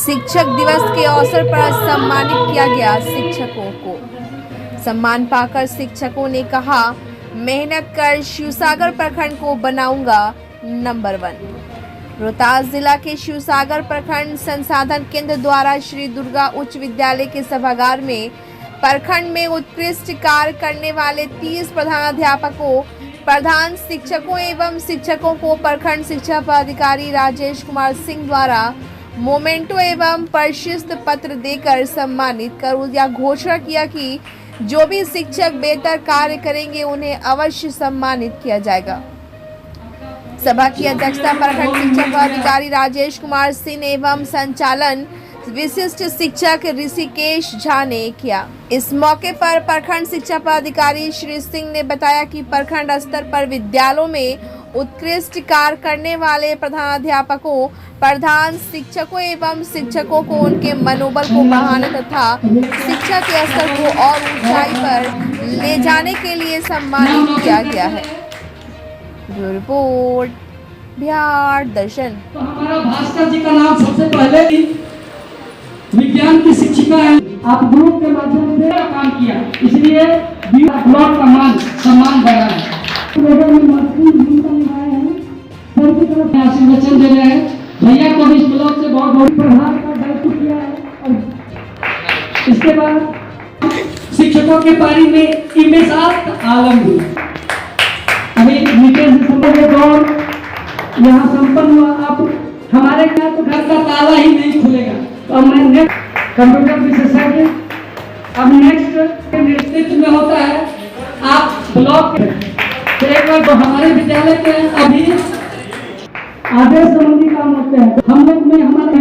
शिक्षक दिवस के अवसर पर सम्मानित किया गया शिक्षकों को। सम्मान पाकर शिक्षकों ने कहा, मेहनत कर शिवसागर प्रखंड को बनाऊंगा नंबर 1। रोहतास जिला के शिवसागर प्रखंड संसाधन केंद्र द्वारा श्री दुर्गा उच्च विद्यालय के सभागार में प्रखंड में उत्कृष्ट कार्य करने वाले 30 प्रधानाध्यापकों, प्रधान शिक्षकों एवं शिक्षकों को प्रखंड शिक्षा पदाधिकारी राजेश कुमार सिंह द्वारा मोमेंटो एवं प्रशस्ति पत्र देकर सम्मानित कर यह घोषणा किया कि जो भी शिक्षक बेहतर कार्य करेंगे उन्हें अवश्य सम्मानित किया जाएगा। सभा की अध्यक्षता प्रखंड शिक्षा पदाधिकारी राजेश कुमार सिंह एवं संचालन विशिष्ट शिक्षक ऋषिकेश झा ने किया। इस मौके पर प्रखंड शिक्षा पदाधिकारी श्री सिंह ने बताया कि प्रखंड स्तर पर विद्यालयों में उत्कृष्ट कार्य करने वाले प्रधानाध्यापकों, प्रधान शिक्षकों एवं शिक्षकों को उनके मनोबल को बढ़ाने तथा शिक्षा के स्तर को और ऊंचाई पर ले जाने के लिए सम्मानित किया गया है। रिपोर्ट बिहार दर्शन। तो हमारा भास्कर जी का नाम सबसे पहले विज्ञान की शिक्षिका है। आप ग्रुप के माध्यम से काम किया, इसलिए ब्लॉक का मान सम्मान बढ़ा है। आशीर्वचन दे रहे हैं भैया को भी इस ब्लॉक से बहुत बहुत प्रभाव का दायित्व किया है। और इसके बाद शिक्षकों के बारे में इमेजात आलम हुई। अभी नीचे से समझे दौर यहाँ संपन्न हुआ। अब हमारे यहाँ तो घर का ताला ही नहीं खुलेगा। तो अब मैं नेक्स्ट कंप्यूटर विशेषज्ञ अब नेक्स्ट नेतृत्व में होता है आप ब्लॉक के एक बार तो हमारे विद्यालय के अभी आदेश संबंधी काम होते हैं। हम लोग में हमारा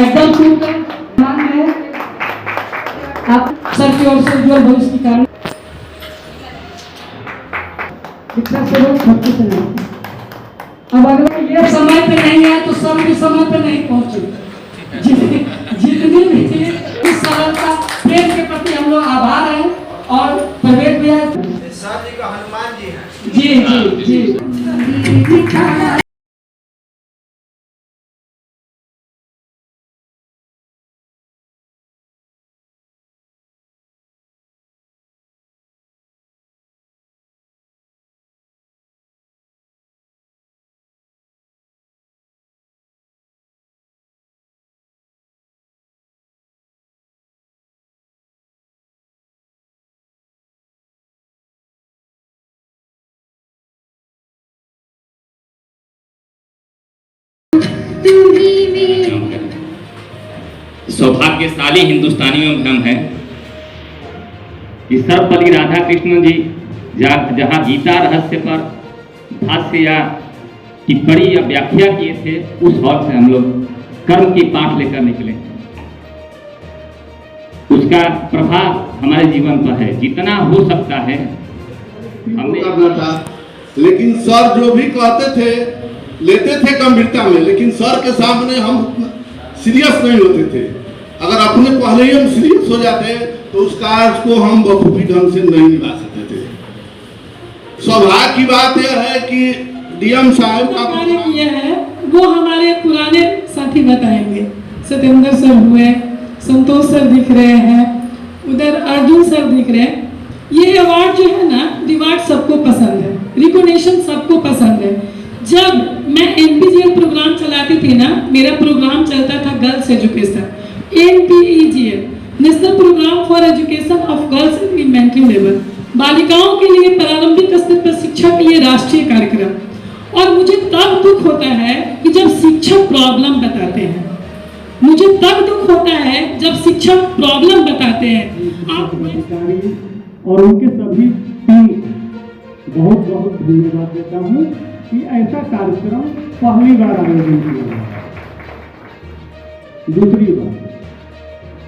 एकदम सुंदर ध्यान है। आप सर की ओर से उज्जवल भविष्य की कामना। अब अगर ये समय पे नहीं आया तो सब भी समय पे नहीं पहुंचे। जितनी भी इस सरलता प्रेम के प्रति हम लोग आभार हैं। और प्रवेश भैया सर जी का हनुमान जी हैं। जी जी जी सौभाग्यशाली हिंदुस्तानियों में हम हैं कि सर्वपल्ली राधा कृष्ण जी जहाँ गीता रहस्य पर भाष्य या टिप्पणी या व्याख्या किए थे, उस हॉल से हम लोग कर्म की पाठ लेकर निकले। उसका प्रभाव हमारे जीवन पर है। जितना हो सकता है हमने करना था। लेकिन सर जो भी कहते थे लेते थे गंभीरता में, लेकिन सर के सामने हम सीरियस नहीं होते थे। अगर अपने पहले ही हम सीरियस हो जाते तो उस कार्य को हम बखूबी ढंग से नहीं निभा सकते थे। सौभाग्य की बात यह है कि डीएम साहब का कार्य किया है वो हमारे पुराने साथी बताएंगे। सत्येंद्र सर हुए, संतोष सर दिख रहे हैं, उधर अर्जुन सर दिख रहे हैं। ये अवार्ड जो है ना, रिवार्ड सबको पसंद है, रिकॉग्निशन सबको पसंद है। जब मैं एनपीजीएल प्रोग्राम चलाती थी ना, मेरा प्रोग्राम चलता था girls education, NPEGL, national program for education of girls elementary level, बालिकाओं के लिए प्रारंभिक स्तर पर शिक्षा के लिए राष्ट्रीय कार्यक्रम। और मुझे तब दुख होता है कि जब शिक्षक प्रॉब्लम बताते हैं, मुझे तब दुख होता है जब शिक्षक प्रॉब्लम बताते हैं। आप और उनके सभी टीम बहुत बहुत धन्यवाद देता हूँ कि ऐसा कार्यक्रम पहली बार आयोजन किया गया। दूसरी बात,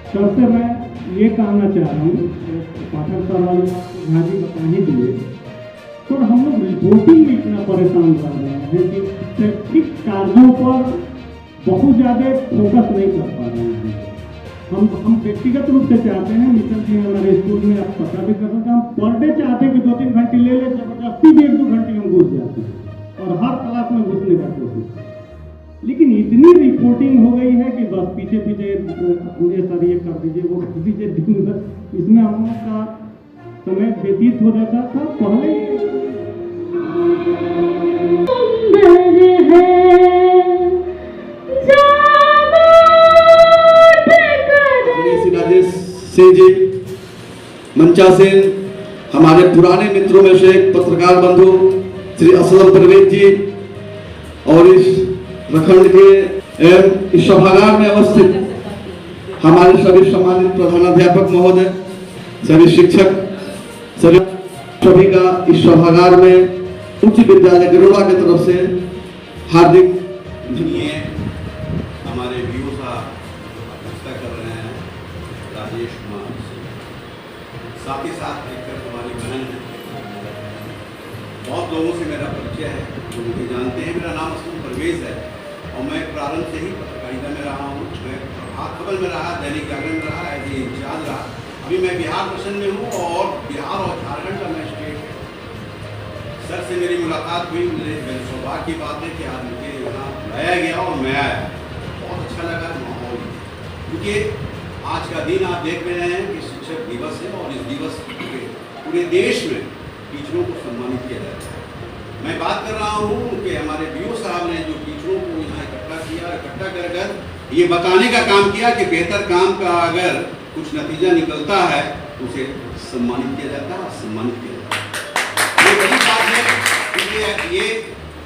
सर से मैं ये कहना चाह रहा हूँ, पाठक सर वाले यहाँ भी बता ही दिए, तो हम लोग रिपोर्टिंग में इतना परेशान कर रहे हैं कि शैक्षिक कार्यों पर बहुत ज़्यादा फोकस नहीं कर पा रहे हैं। हम व्यक्तिगत रूप से चाहते हैं, मिशन जी हमारे स्कूल में आप पता भी कर सकते हैं, हम पर डे चाहते हैं कि 2-3 घंटे ले ले, जबरदस्ती 1-2 घंटे हम घुस जाते हैं और हर क्लास में घुसने का कोशिश। लेकिन इतनी रिपोर्टिंग हो गई है कि बस पीछे पीछे मुझे सर ये कर दीजिए वो कर दीजिए, दिन भर इसमें हम लोग का समय व्यतीत हो जाता था। पहले श्री राजेश सिंह जी मंचा से, हमारे पुराने मित्रों में से एक पत्रकार बंधु श्री असलम परवेज जी, और इस प्रखंड के एवं इस सभागार में अवस्थित हमारे सभी सम्मानित प्रधानाध्यापक महोदय, सभी शिक्षक, सभी का इस सभागार में उच्च विद्यालय गरुड़ा की तरफ से हार्दिक हमारे वीओ साहब अध्यक्षता कर रहे हैं राजेश कुमार, साथ ही साथ एक हमारी बहन है। बहुत लोगों से मेरा परिचय है जो मुझे जानते हैं। मेरा नाम असलम परवेज है और मैं प्रारंभ से ही पत्रकारिता में रहा हूँ। मैं प्रभात खबर में रहा, दैनिक जागरण में रहा, एज इंचार्ज रहा। अभी मैं बिहार दर्शन में हूँ और बिहार और झारखंड का मैं स्टेट सर से मेरी मुलाकात हुई। मेरे सौभाग्य की बात है कि आज मुझे यहाँ बुलाया गया और मैं आया। बहुत अच्छा लगा माहौल, क्योंकि आज का दिन आप देख रहे हैं कि शिक्षक दिवस है और इस दिवस के पूरे देश में टीचरों को सम्मानित किया जाता है। मैं बात कर रहा हूँ कि हमारे वीओ साहब ने जो टीचरों को यहाँ इकट्ठा किया, इकट्ठा कर ये बताने का काम किया कि बेहतर काम का अगर कुछ नतीजा निकलता है तो उसे सम्मानित किया जाता है, सम्मानित किया जाता है। ये बड़ी बात है, क्योंकि ये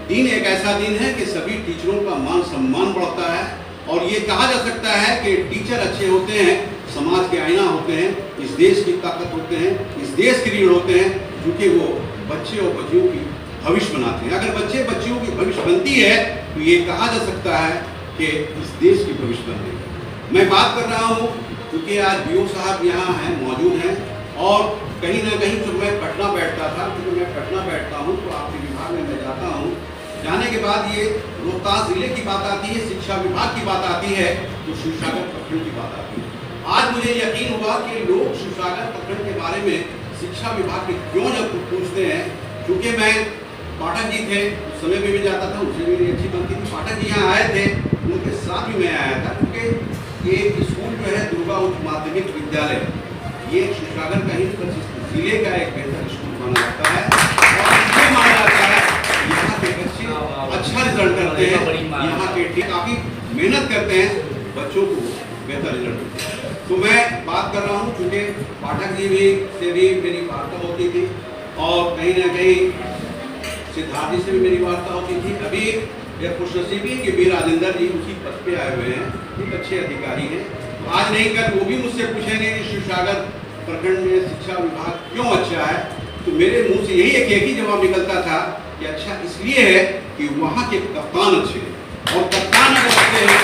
दिन एक ऐसा दिन है कि सभी टीचरों का मान सम्मान बढ़ता है। और ये कहा जा सकता है कि टीचर अच्छे होते हैं, समाज के आईना होते हैं, इस देश की ताकत होते हैं, इस देश के रीढ़ होते हैं, क्योंकि वो बच्चे और बच्चियों की भविष्य बनाते हैं। अगर बच्चे बच्चियों की भविष्य बनती है तो ये कहा जा सकता है कि इस देश की भविष्य बनती है। मैं बात कर रहा हूँ क्योंकि आज वीओ साहब यहाँ हैं, मौजूद हैं, और कहीं ना कहीं जब मैं पटना बैठता था, क्योंकि मैं पटना बैठता हूँ तो आपके विभाग में मैं जाता हूँ, जाने के बाद ये रोहतास जिले की बात आती है, शिक्षा विभाग की बात आती है, तो शिवसागर प्रखंड की बात आती है। आज मुझे यकीन हुआ कि लोग शिवसागर प्रखंड के बारे में शिक्षा विभाग के क्यों जब पूछते हैं, क्योंकि मैं पाठक जी थे उस समय में भी जाता था, उससे मेरी अच्छी बनती थी। पाठक जी यहाँ आए थे, उनके साथ भी मैं आया था, क्योंकि ये स्कूल जो है दुर्गा उच्च माध्यमिक विद्यालय, ये शिवसागर का ही जिले का एक बेहतर स्कूल माना जाता है और इसलिए माना जाता है यहाँ के बच्चे अच्छा रिजल्ट करते हैं, यहाँ के काफ़ी मेहनत करते हैं, बच्चों को बेहतर रिजल्ट देते हैं। तो मैं बात कर रहा हूँ क्योंकि पाठक जी से भी मेरी वार्ता होती थी और कहीं ना कहीं सिद्धार्थ जी से भी मेरी वार्ता होती थी। अभी यह खुशनसीबी कि वीर राजेंद्र जी उसी पद पे आए हुए हैं, एक अच्छे अधिकारी हैं। आज नहीं कल वो भी मुझसे पूछेंगे कि शिवसागर प्रखंड में शिक्षा विभाग क्यों अच्छा है, तो मेरे मुंह से यही एक ही जवाब निकलता था कि अच्छा इसलिए है कि वहाँ के कप्तान अच्छे हैं, और कप्तान अगर अच्छे हैं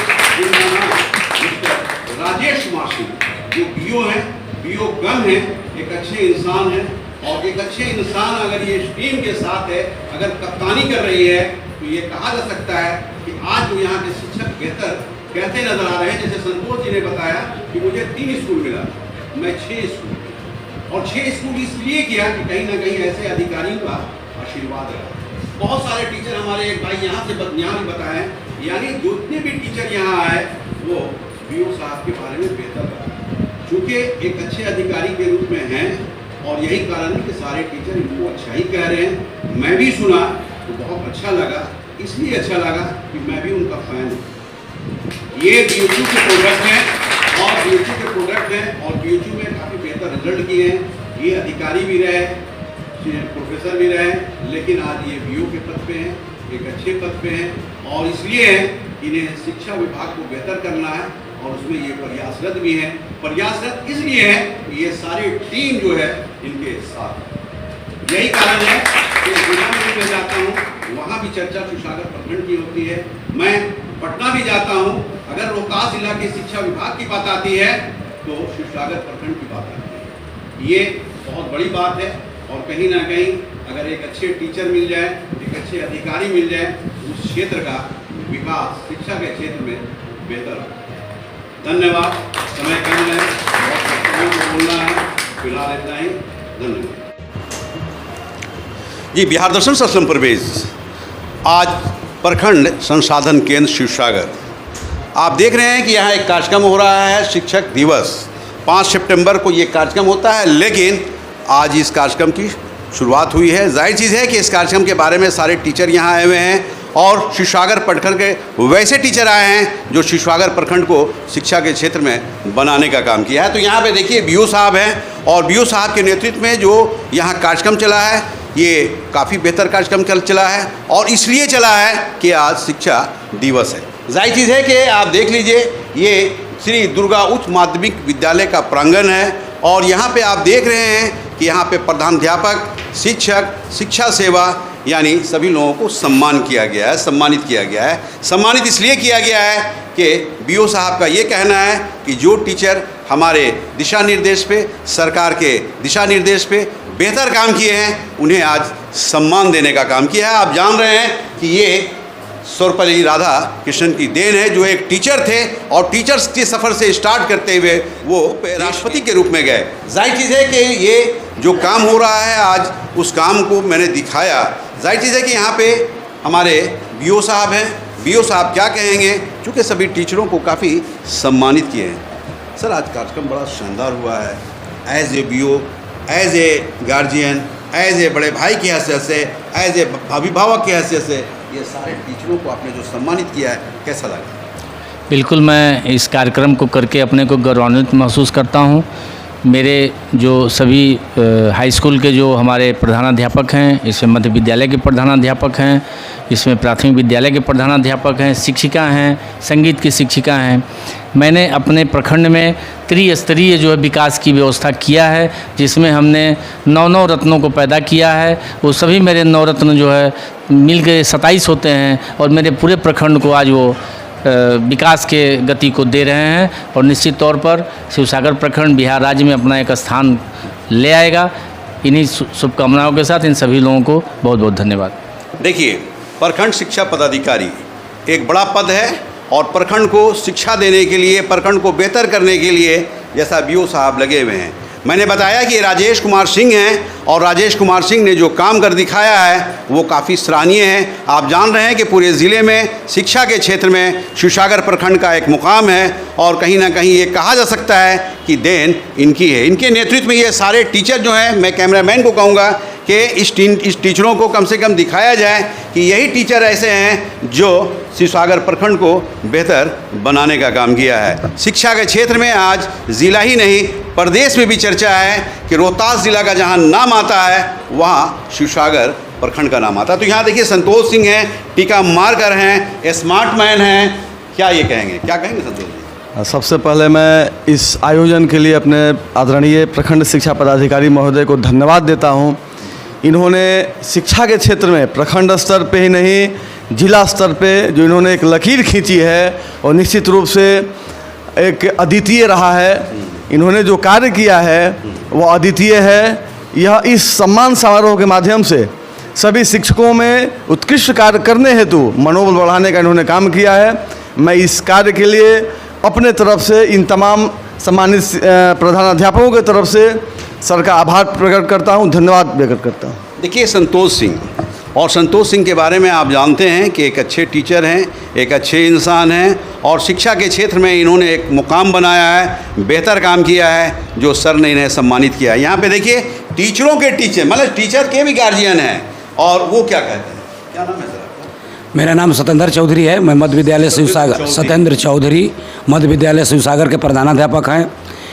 जिनका राजेश कुमार सिंह जो बीओ हैं, बीओ गम है, एक अच्छे इंसान हैं, और एक अच्छे इंसान अगर ये टीम के साथ है, अगर कप्तानी कर रही है, तो ये कहा जा सकता है कि आज जो यहाँ के शिक्षक बेहतर कहते नजर आ रहे हैं। जैसे संतोष जी ने बताया कि मुझे 3 स्कूल मिला, मैं 6 स्कूल, और 6 स्कूल इसलिए किया कि कहीं ना कहीं ऐसे अधिकारियों का आशीर्वाद रहा। बहुत सारे टीचर हमारे एक भाई यहाँ भी बताए, यानी जितने भी टीचर यहाँ आए वो वीओ साहब के बारे में बेहतर बताए, चूँकि एक अच्छे अधिकारी के रूप में हैं, और यही कारण है कि सारे टीचर इनको अच्छा ही कह रहे हैं। मैं भी सुना तो बहुत अच्छा लगा, इसलिए अच्छा लगा कि मैं भी उनका फैन हूँ। ये बीओयू के प्रोडक्ट हैं और बीओयू में काफ़ी बेहतर रिजल्ट किए हैं। ये अधिकारी भी रहे, प्रोफेसर भी रहे, लेकिन आज ये बीओ के पद पे हैं, एक अच्छे पद पे हैं, और इसलिए इन्हें शिक्षा विभाग को बेहतर करना है, और उसमें ये प्रयासरत भी हैं। प्रयासरत इसलिए है कि ये सारी टीम जो है इनके साथ, यही कारण है कि जिला में मैं जाता हूँ वहाँ भी चर्चा शिवसागर प्रखंड की होती है। मैं पटना भी जाता हूँ, अगर रोहतास जिला की शिक्षा विभाग की बात आती है तो शिवसागर प्रखंड की बात आती है। ये बहुत बड़ी बात है, और कहीं ना कहीं अगर एक अच्छे टीचर मिल जाए, एक अच्छे अधिकारी मिल जाए, उस क्षेत्र का विकास शिक्षा के क्षेत्र में बेहतर हो। धन्यवाद। समय कम है, बहुत बोलना है, फिलहाल इतना ही। धन्यवाद। जी, बिहार दर्शन से असलम परवेज। आज प्रखंड संसाधन केंद्र शिवसागर। आप देख रहे हैं कि यहाँ एक कार्यक्रम हो रहा है, शिक्षक दिवस। 5 सितंबर को ये कार्यक्रम होता है, लेकिन आज इस कार्यक्रम की शुरुआत हुई है। जाहिर चीज़ है कि इस कार्यक्रम के बारे में सारे टीचर यहाँ आए हुए हैं और शिवसागर प्रखंड के वैसे टीचर आए हैं जो शिवसागर प्रखंड को शिक्षा के क्षेत्र में बनाने का काम किया है। तो यहाँ पे देखिए बीओ साहब हैं और बीओ साहब के नेतृत्व में जो यहाँ कार्यक्रम चला है, ये काफ़ी बेहतर कार्यक्रम चला है और इसलिए चला है कि आज शिक्षा दिवस है। जाहिर चीज़ है कि आप देख लीजिए, ये श्री दुर्गा उच्च माध्यमिक विद्यालय का प्रांगण है और यहाँ पे आप देख रहे हैं कि यहाँ पे प्रधानाध्यापक, शिक्षक, शिक्षा सेवा यानी सभी लोगों को सम्मानित किया गया है। सम्मानित इसलिए किया गया है कि बीओ साहब का ये कहना है कि जो टीचर हमारे दिशा निर्देश पे, सरकार के दिशा निर्देश पे बेहतर काम किए हैं, उन्हें आज सम्मान देने का काम किया है। आप जान रहे हैं कि ये सर्वपल्ली राधा कृष्णन की देन है, जो एक टीचर थे और टीचर्स के सफ़र से स्टार्ट करते हुए वो राष्ट्रपति के रूप में गए। जाहिर चीज़ है कि ये जो काम हो रहा है आज, उस काम को मैंने दिखाया। जाहिर चीज़ है कि यहाँ पे हमारे बीओ साहब हैं। बीओ साहब क्या कहेंगे, चूँकि सभी टीचरों को काफ़ी सम्मानित किए हैं। सर, आज कार्यक्रम बड़ा शानदार हुआ है। As a BO, as a guardian, as a बड़े भाई की हैसियत से, एज ए अभिभावक की हैसियत से, ये सारे टीचरों को आपने जो सम्मानित किया है, कैसा लगा? बिल्कुल, मैं इस कार्यक्रम को करके अपने को गौरवान्वित महसूस करता हूँ। मेरे जो सभी हाई स्कूल के जो हमारे प्रधानाध्यापक हैं, इसमें मध्य विद्यालय के प्रधानाध्यापक हैं, इसमें प्राथमिक विद्यालय के प्रधानाध्यापक हैं, शिक्षिका हैं, संगीत की शिक्षिका हैं। मैंने अपने प्रखंड में त्रिस्तरीय जो है विकास की व्यवस्था किया है, जिसमें हमने 9 रत्नों को पैदा किया है। वो सभी मेरे 9 रत्न जो है मिल के 27 होते हैं और मेरे पूरे प्रखंड को आज वो विकास के गति को दे रहे हैं और निश्चित तौर पर शिवसागर प्रखंड बिहार राज्य में अपना एक स्थान ले आएगा। इन्हीं शुभकामनाओं के साथ इन सभी लोगों को बहुत बहुत धन्यवाद। देखिए, प्रखंड शिक्षा पदाधिकारी एक बड़ा पद है और प्रखंड को शिक्षा देने के लिए, प्रखंड को बेहतर करने के लिए जैसा बीओ साहब लगे हुए हैं। मैंने बताया कि राजेश कुमार सिंह हैं और राजेश कुमार सिंह ने जो काम कर दिखाया है वो काफ़ी सराहनीय है। आप जान रहे हैं कि पूरे ज़िले में शिक्षा के क्षेत्र में शिवसागर प्रखंड का एक मुकाम है और कहीं ना कहीं ये कहा जा सकता है कि देन इनकी है। इनके नेतृत्व में ये सारे टीचर जो हैं, मैं कैमरामैन को कहूँगा कि इस टीचरों को कम से कम दिखाया जाए कि यही टीचर ऐसे हैं जो शिवसागर प्रखंड को बेहतर बनाने का काम किया है। शिक्षा के क्षेत्र में आज ज़िला ही नहीं, प्रदेश में भी चर्चा है कि रोहतास ज़िला का जहां नाम आता है, वहां शिवसागर प्रखंड का नाम आता है। तो यहाँ देखिए, संतोष सिंह हैं, टीका मारकर हैं, स्मार्ट मैन हैं। क्या ये कहेंगे, क्या कहेंगे संतोष जी? सबसे पहले मैं इस आयोजन के लिए अपने आदरणीय प्रखंड शिक्षा पदाधिकारी महोदय को धन्यवाद देता हूँ। इन्होंने शिक्षा के क्षेत्र में प्रखंड स्तर पे ही नहीं, जिला स्तर पे जो इन्होंने एक लकीर खींची है और निश्चित रूप से एक अद्वितीय रहा है। इन्होंने जो कार्य किया है वो अद्वितीय है। यह इस सम्मान समारोह के माध्यम से सभी शिक्षकों में उत्कृष्ट कार्य करने हेतु मनोबल बढ़ाने का इन्होंने काम किया है। मैं इस कार्य के लिए अपने तरफ से इन तमाम सम्मानित प्रधानाध्यापकों के तरफ से सर का आभार प्रकट करता हूं, धन्यवाद प्रकट करता हूं। देखिए, संतोष सिंह, और संतोष सिंह के बारे में आप जानते हैं कि एक अच्छे टीचर हैं, एक अच्छे इंसान हैं और शिक्षा के क्षेत्र में इन्होंने एक मुकाम बनाया है, बेहतर काम किया है, जो सर ने इन्हें सम्मानित किया है। यहाँ पे देखिए, टीचरों के टीचर, मतलब टीचर के भी गार्जियन हैं और वो क्या कहते हैं। क्या नाम है सर आपका? मेरा नाम सत्येंद्र चौधरी है। मैं मध्य विद्यालय शिवसागर, सत्येंद्र चौधरी, मध्य विद्यालय शिवसागर के प्रधानाध्यापक हैं।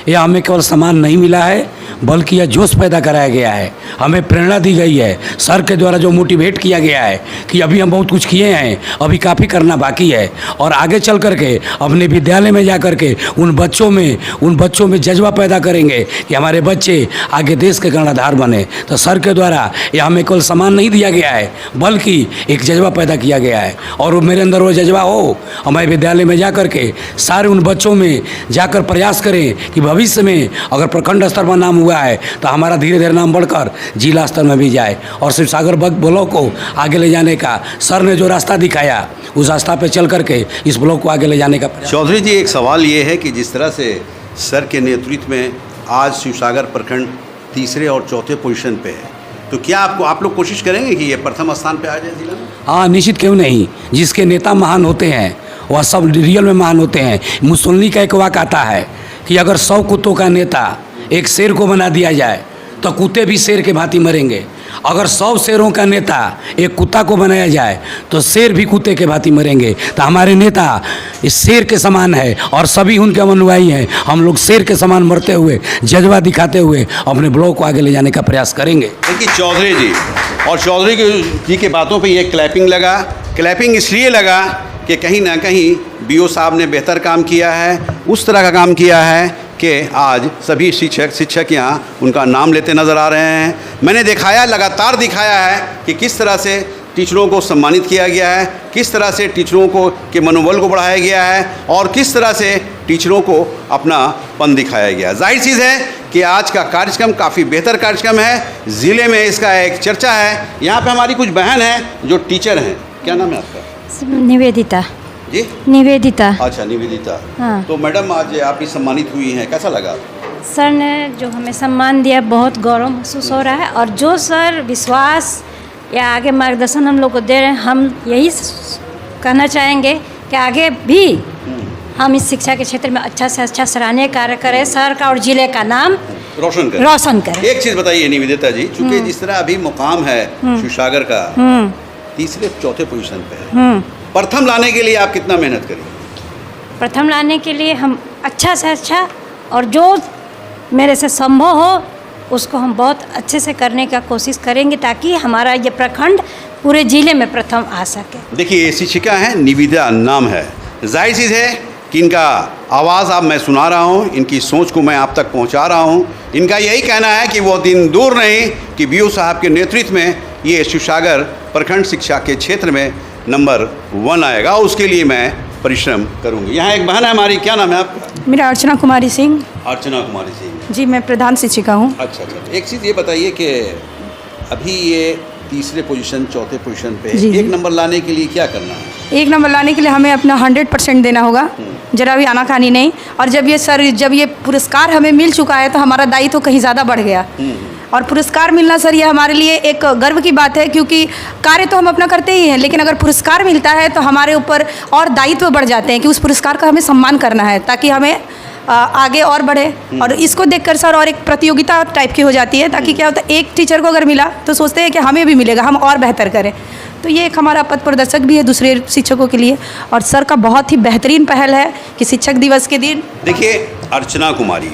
यह हमें केवल सम्मान नहीं मिला है, बल्कि यह जोश पैदा कराया गया है, हमें प्रेरणा दी गई है। सर के द्वारा जो मोटिवेट किया गया है कि अभी हम बहुत कुछ किए हैं, अभी काफ़ी करना बाकी है और आगे चल करके अपने विद्यालय में जा कर के उन बच्चों में जज्बा पैदा करेंगे कि हमारे बच्चे आगे देश के कर्णधार बने। तो सर के द्वारा यह हमें केवल सम्मान नहीं दिया गया है, बल्कि एक जज्बा पैदा किया गया है और मेरे अंदर वो जज्बा हो, हमारे विद्यालय में जा कर के सारे उन बच्चों में जाकर प्रयास करें कि भविष्य में अगर प्रखंड स्तर पर नाम हुआ है तो हमारा धीरे धीरे नाम बढ़कर जिला स्तर में भी जाए और शिवसागर ब्लॉक को आगे ले जाने का सर ने जो रास्ता दिखाया, उस रास्ता पे चल करके इस ब्लॉक को आगे ले जाने का। चौधरी जी, एक सवाल ये है कि जिस तरह से सर के नेतृत्व में आज शिवसागर प्रखंड तीसरे और चौथे पोजीशन पे है, तो क्या आप लोग कोशिश करेंगे कि ये प्रथम स्थान पे आ जाए जिला में? हाँ, निश्चित क्यों नहीं। जिसके नेता महान होते हैं वह सब रियल में महान होते हैं। मुसोलिनी का एक वाक्य आता है कि अगर 100 कुत्तों का नेता एक शेर को बना दिया जाए तो कुत्ते भी शेर के भांति मरेंगे। अगर 100 शेरों का नेता एक कुत्ता को बनाया जाए तो शेर भी कुत्ते के भांति मरेंगे। तो हमारे नेता इस शेर के समान है और सभी उनके अनुयायी हैं। हम लोग शेर के समान मरते हुए, जज्बा दिखाते हुए अपने ब्लॉक को आगे ले जाने का प्रयास करेंगे। देखिए चौधरी जी, और चौधरी जी के बातों पे ये क्लैपिंग लगा। क्लैपिंग इसलिए लगा कि कहीं ना कहीं बीओ साहब ने बेहतर काम किया है, उस तरह का काम किया है कि आज सभी शिक्षक यहाँ उनका नाम लेते नज़र आ रहे हैं। मैंने लगातार दिखाया है कि किस तरह से टीचरों को सम्मानित किया गया है, किस तरह से टीचरों के मनोबल को बढ़ाया गया है और किस तरह से टीचरों को अपनापन दिखाया गया है। जाहिर चीज़ है कि आज का कार्यक्रम काफ़ी बेहतर कार्यक्रम है। ज़िले में इसका एक चर्चा है। यहाँ पे हमारी कुछ बहन हैं जो टीचर हैं। क्या नाम है आपका? निवेदिता। जी, निवेदिता। अच्छा, निवेदिता। हाँ। तो मैडम आज आप भी सम्मानित हुई हैं, कैसा लगा? सर ने जो हमें सम्मान दिया, बहुत गौरव महसूस हो रहा है। और जो सर विश्वास या आगे मार्गदर्शन हम लोग को दे रहे हैं, हम यही कहना चाहेंगे कि आगे भी हम इस शिक्षा के क्षेत्र में अच्छा से अच्छा सराहनीय कार्य करें, सर का और जिले का नाम रोशन करें। एक चीज़ बताइए निवेदिता जी, चूँकि जिस तरह अभी मुकाम है शिवसागर का तीसरे चौथे पोजीशन पे है, प्रथम लाने के लिए आप कितना मेहनत करेंगे? प्रथम लाने के लिए हम अच्छा से अच्छा और जो मेरे से संभव हो उसको हम बहुत अच्छे से करने का कोशिश करेंगे ताकि हमारा ये प्रखंड पूरे जिले में प्रथम आ सके। देखिए, ये शिक्षिका हैं, निवेदिता नाम है। जाहिर चीज़ है कि इनका आवाज़ अब मैं सुना रहा हूँ, इनकी सोच को मैं आप तक पहुँचा रहा हूँ। इनका यही कहना है कि वो दिन दूर नहीं कि बीओ साहब के नेतृत्व में ये शिवसागर प्रखंड शिक्षा के क्षेत्र में नंबर 1 आएगा। उसके लिए मैं परिश्रम करूंगी। यहाँ एक बहन है हमारी, क्या नाम है आपका? मेरा अर्चना कुमारी सिंह। अर्चना कुमारी सिंह जी, मैं प्रधान शिक्षिका हूँ। अच्छा। एक चीज़ ये बताइए कि अभी ये तीसरे पोजीशन चौथे पोजीशन पे एक नंबर लाने के लिए क्या करना है? 1 नंबर लाने के लिए हमें अपना 100% देना होगा, जरा भी आनाकानी नहीं। और जब ये पुरस्कार हमें मिल चुका है तो हमारा दायित्व कहीं ज़्यादा बढ़ गया। और पुरस्कार मिलना सर ये हमारे लिए एक गर्व की बात है, क्योंकि कार्य तो हम अपना करते ही हैं, लेकिन अगर पुरस्कार मिलता है तो हमारे ऊपर और दायित्व बढ़ जाते हैं कि उस पुरस्कार का हमें सम्मान करना है ताकि हमें आगे और बढ़े। और इसको देखकर सर और एक प्रतियोगिता टाइप की हो जाती है, ताकि क्या होता है, एक टीचर को अगर मिला तो सोचते हैं कि हमें भी मिलेगा, हम और बेहतर करें। तो ये एक हमारा पथ प्रदर्शक भी है दूसरे शिक्षकों के लिए। और सर का बहुत ही बेहतरीन पहल है कि शिक्षक दिवस के दिन। देखिए, अर्चना कुमारी,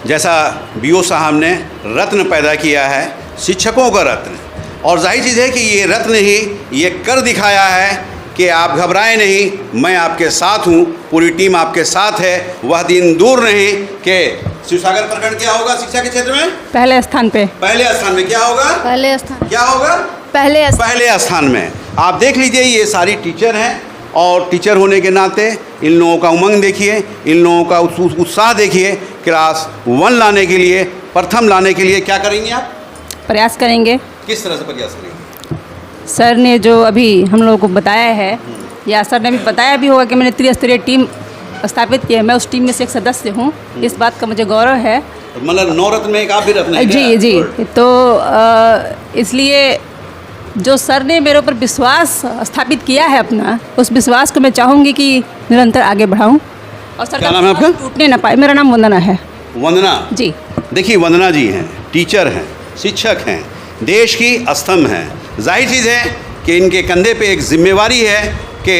जैसा बीओ साहब ने रत्न पैदा किया है, शिक्षकों का रत्न, और जाहिर चीज़ है कि ये रत्न ही ये कर दिखाया है कि आप घबराएं नहीं, मैं आपके साथ हूँ, पूरी टीम आपके साथ है। वह दिन दूर नहीं कि शिवसागर प्रखंड क्या होगा शिक्षा के क्षेत्र में? पहले स्थान पे। पहले स्थान में क्या होगा? पहले स्थान। क्या होगा? पहले स्थान में। आप देख लीजिए, ये सारी टीचर हैं और टीचर होने के नाते इन लोगों का उमंग देखिए, इन लोगों का उत्साह देखिए। क्लास 1 लाने के लिए, प्रथम लाने के लिए क्या करेंगे आप? प्रयास करेंगे। किस तरह से प्रयास करेंगे? सर ने जो अभी हम लोगों को बताया है, या सर ने भी बताया भी होगा कि मैंने त्रिस्तरीय टीम स्थापित की है, मैं उस टीम में से एक सदस्य हूँ। इस बात का मुझे गौरव है। मतलब 9 रत्न में एक आप भी रत्न हैं क्या? जी। तो इसलिए जो सर ने मेरे ऊपर विश्वास स्थापित किया है अपना, उस विश्वास को मैं चाहूँगी कि निरंतर आगे बढ़ाऊँ और सर क्या नाम है आपका? टूटने ना पाए। मेरा नाम वंदना है। वंदना जी। देखिए, वंदना जी हैं, टीचर हैं, शिक्षक हैं, देश की स्तंभ हैं। जाहिर चीज़ है कि इनके कंधे पे एक जिम्मेवारी है कि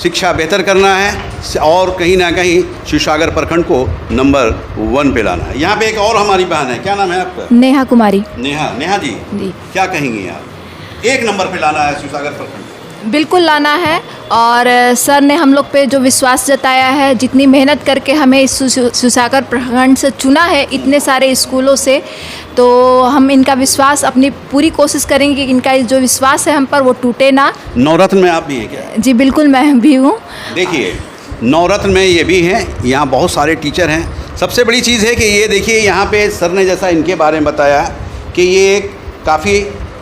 शिक्षा बेहतर करना है और कहीं ना कहीं शिवसागर प्रखंड को नंबर 1 पे लाना है। यहाँ पे एक और हमारी बहन है, क्या नाम है आपका? नेहा कुमारी। नेहा जी, क्या कहेंगी आप? 1 नंबर पे लाना है शिवसागर प्रखंड? बिल्कुल लाना है। और सर ने हम लोग पे जो विश्वास जताया है, जितनी मेहनत करके हमें इस शिवसागर प्रखंड से चुना है, इतने सारे स्कूलों से, तो हम इनका विश्वास, अपनी पूरी कोशिश करेंगे कि इनका जो विश्वास है हम पर वो टूटे ना। 9 रत्न में आप भी हैं क्या? जी बिल्कुल, मैं भी हूँ। देखिए, 9 रत्न में ये भी हैं, यहाँ बहुत सारे टीचर हैं। सबसे बड़ी चीज़ है कि ये देखिए, यहाँ पे सर ने जैसा इनके बारे में बताया कि ये एक काफ़ी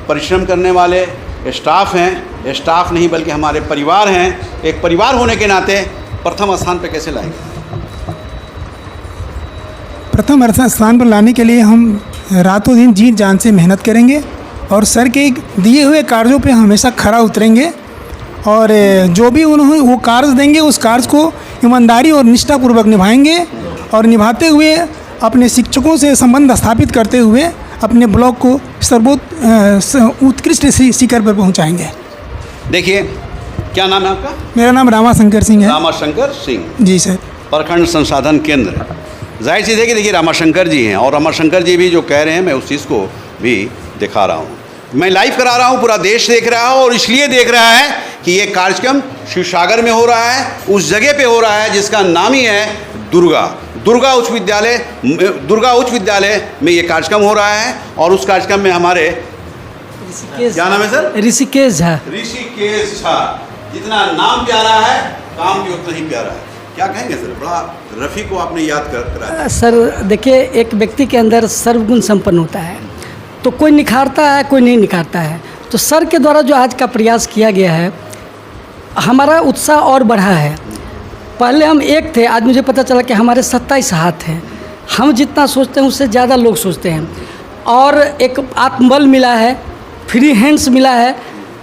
परिश्रम करने वाले स्टाफ हैं। स्टाफ नहीं बल्कि हमारे परिवार हैं। एक परिवार होने के नाते प्रथम स्थान पे कैसे लाएंगे? प्रथम स्थान पर लाने के लिए हम रातों दिन जी जान से मेहनत करेंगे और सर के दिए हुए कार्यों पे हमेशा खरा उतरेंगे और जो भी उन्होंने वो कार्य देंगे उस कार्य को ईमानदारी और निष्ठापूर्वक निभाएंगे और निभाते हुए अपने शिक्षकों से संबंध स्थापित करते हुए अपने ब्लॉक को उत्कृष्ट शिखर पर पहुंचाएंगे। देखिए, क्या नाम है आपका? मेरा नाम रामाशंकर सिंह है। रामाशंकर सिंह जी सर। प्रखंड संसाधन केंद्र। जाहिर सी है कि देखिए रामाशंकर जी हैं और रामाशंकर जी भी जो कह रहे हैं मैं उस चीज़ को भी दिखा रहा हूँ, मैं लाइव करा रहा हूँ, पूरा देश देख रहा है और इसलिए देख रहा है कि ये कार्यक्रम शिवसागर में हो रहा है, उस जगह पे हो रहा है जिसका नाम ही है दुर्गा उच्च विद्यालय में ये कार्यक्रम हो रहा है। और उस कार्यक्रम में हमारे क्या नाम है सर? ऋषिकेश झा। ऋषिकेश झा। जितना नाम प्यारा है काम भी उतना ही प्यारा है। क्या कहेंगे सर? बड़ा रफ़ी को आपने याद कराया। सर देखिए, एक व्यक्ति के अंदर सर्वगुण संपन्न होता है, तो कोई निखारता है कोई नहीं निखारता है। तो सर के द्वारा जो आज का प्रयास किया गया है, हमारा उत्साह और बढ़ा है। पहले हम एक थे, आज मुझे पता चला कि हमारे 27 हाथ हैं। हम जितना सोचते हैं उससे ज़्यादा लोग सोचते हैं और एक आत्मबल मिला है, फ्री हैंड्स मिला है।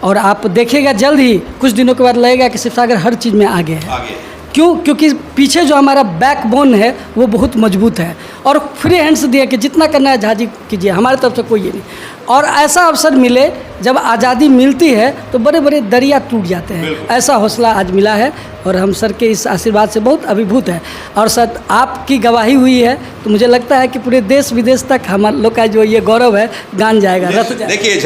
और आप देखिएगा जल्द ही कुछ दिनों के बाद लगेगा कि शिवसागर हर चीज़ में आगे है। क्यों? क्योंकि पीछे जो हमारा बैकबोन है वो बहुत मजबूत है और फ्री हैंड्स दिए कि जितना करना है झाजी कीजिए, हमारी तरफ से कोई ये नहीं। और ऐसा अवसर मिले, जब आज़ादी मिलती है तो बड़े बड़े दरिया टूट जाते हैं, ऐसा हौसला आज मिला है और हम सर के इस आशीर्वाद से बहुत अभिभूत है। और सर आपकी गवाही हुई है तो मुझे लगता है कि पूरे देश विदेश तक हम लोग का जो ये गौरव है गान जाएगा, रथ जाएगा। देखिए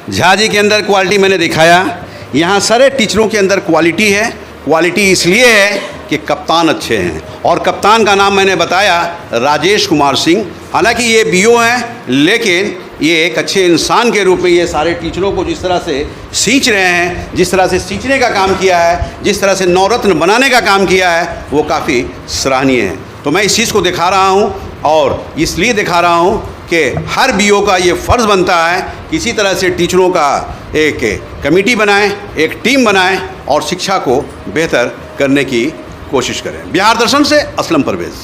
झा जी के अंदर क्वालिटी मैंने दिखाया, यहाँ सारे टीचरों के अंदर क्वालिटी है। क्वालिटी इसलिए है कि कप्तान अच्छे हैं और कप्तान का नाम मैंने बताया राजेश कुमार सिंह। हालांकि ये बीओ हैं लेकिन ये एक अच्छे इंसान के रूप में ये सारे टीचरों को जिस तरह से सींच रहे हैं, जिस तरह से सींचने का काम किया है, जिस तरह से नवरत्न बनाने का काम किया है, वो काफ़ी सराहनीय है। तो मैं इस चीज़ को दिखा रहा हूँ और इसलिए दिखा रहा हूँ कि हर बीओ का ये फ़र्ज़ बनता है किसी तरह से टीचरों का एक कमेटी बनाएं, एक टीम बनाएं और शिक्षा को बेहतर करने की कोशिश करें। बिहार दर्शन से असलम परवेज़।